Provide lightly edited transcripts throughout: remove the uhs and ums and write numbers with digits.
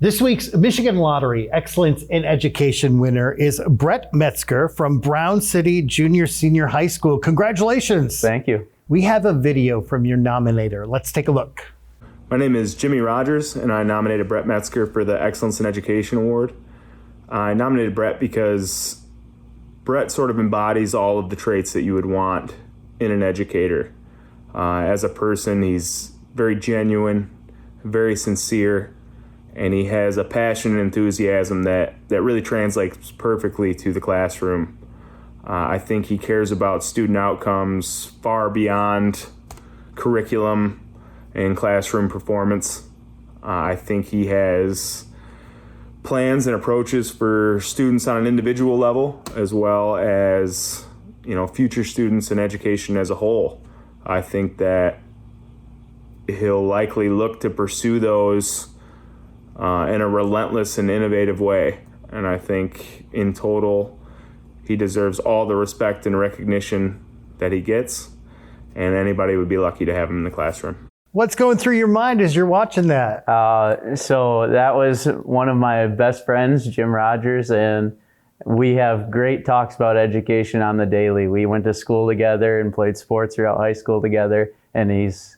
This week's Michigan Lottery Excellence in Education winner is Brett Metzger from Brown City Junior Senior High School. Congratulations. Thank you. We have a video from your nominator. Let's take a look. My name is Jimmy Rogers, and I nominated Brett Metzger for the Excellence in Education Award. I nominated Brett because Brett sort of embodies all of the traits that you would want in an educator. As a person, he's very genuine, very sincere, and he has a passion and enthusiasm that really translates perfectly to the classroom. I think he cares about student outcomes far beyond curriculum and classroom performance. I think he has plans and approaches for students on an individual level, as well as future students and education as a whole. I think that he'll likely look to pursue those in a relentless and innovative way. And I think in total, he deserves all the respect and recognition that he gets, and anybody would be lucky to have him in the classroom. What's going through your mind as you're watching that? So that was one of my best friends, Jim Rogers, and we have great talks about education on the daily. We went to school together and played sports throughout high school together, and he's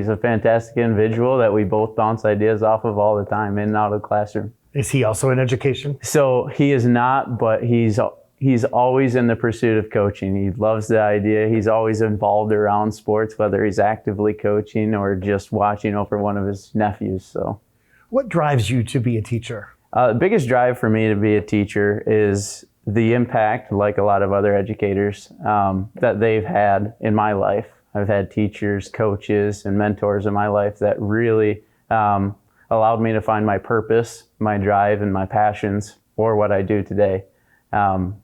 a fantastic individual that we both bounce ideas off of all the time in and out of the classroom. Is he also in education? So he is not, but he's always in the pursuit of coaching. He loves the idea. He's always involved around sports, whether he's actively coaching or just watching over one of his nephews. So, what drives you to be a teacher? The biggest drive for me to be a teacher is the impact, like a lot of other educators, that they've had in my life. I've had teachers, coaches, and mentors in my life that really allowed me to find my purpose, my drive, and my passions for what I do today. On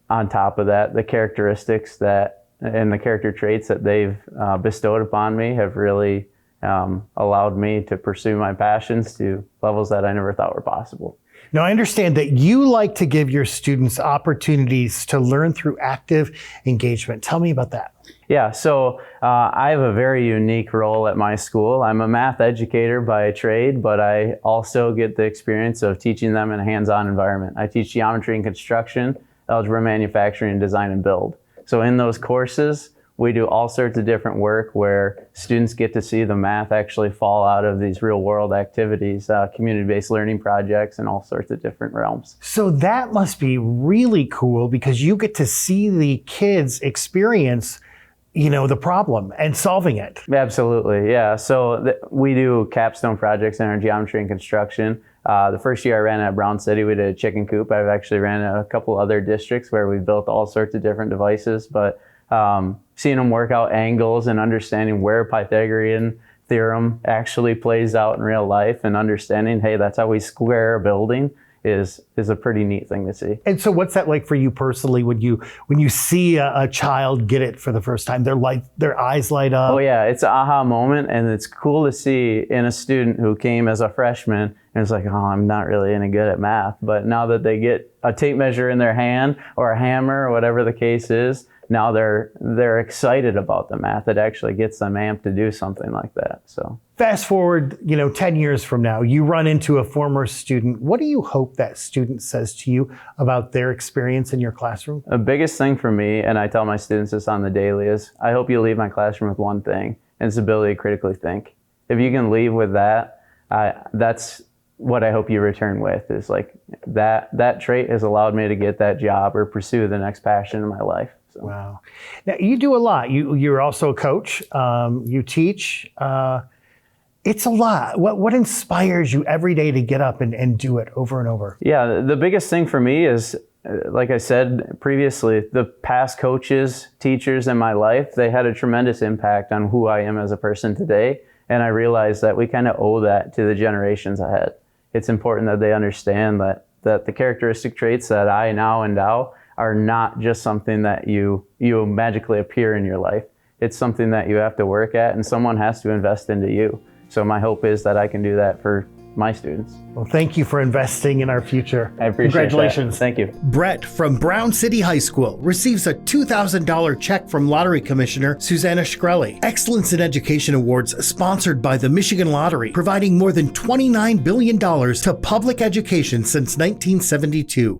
top of that, the characteristics and the character traits that they've bestowed upon me have really allowed me to pursue my passions to levels that I never thought were possible. Now, I understand that you like to give your students opportunities to learn through active engagement. Tell me about that. Yeah, so I have a very unique role at my school. I'm a math educator by trade, but I also get the experience of teaching them in a hands-on environment. I teach geometry and construction, algebra, manufacturing, design, and build. So in those courses, we do all sorts of different work where students get to see the math actually fall out of these real-world activities, community-based learning projects, and all sorts of different realms. So that must be really cool because you get to see the kids experience the problem and solving it. Absolutely, yeah. So we do capstone projects in our geometry and construction. The first year I ran at Brown City, we did a chicken coop. I've actually ran at a couple other districts where we built all sorts of different devices, but seeing them work out angles and understanding where Pythagorean theorem actually plays out in real life and understanding, hey, that's how we square a building is a pretty neat thing to see. And so what's that like for you personally when you see a child get it for the first time? Their eyes light up? Oh yeah, it's an aha moment, and it's cool to see in a student who came as a freshman and it's like, oh, I'm not really any good at math. But now that they get a tape measure in their hand or a hammer or whatever the case is, now they're excited about the math. It actually gets them amped to do something like that. So fast forward, 10 years from now, you run into a former student. What do you hope that student says to you about their experience in your classroom? The biggest thing for me, and I tell my students this on the daily, is I hope you leave my classroom with one thing, and it's the ability to critically think. If you can leave with that, that's what I hope you return with, is like that trait has allowed me to get that job or pursue the next passion in my life. So. Wow. Now, you do a lot. You're also a coach. You teach. It's a lot. What inspires you every day to get up and do it over and over? Yeah, the biggest thing for me is, like I said previously, the past coaches, teachers in my life, they had a tremendous impact on who I am as a person today. And I realized that we kind of owe that to the generations ahead. It's important that they understand that the characteristic traits that I now endow are not just something that you magically appear in your life. It's something that you have to work at, and someone has to invest into you. So my hope is that I can do that for my students. Well, thank you for investing in our future. I appreciate Congratulations. that. Thank you. Brett from Brown City High School receives a $2,000 check from Lottery Commissioner Susanna Shkreli. Excellence in Education Awards sponsored by the Michigan Lottery, providing more than $29 billion to public education since 1972.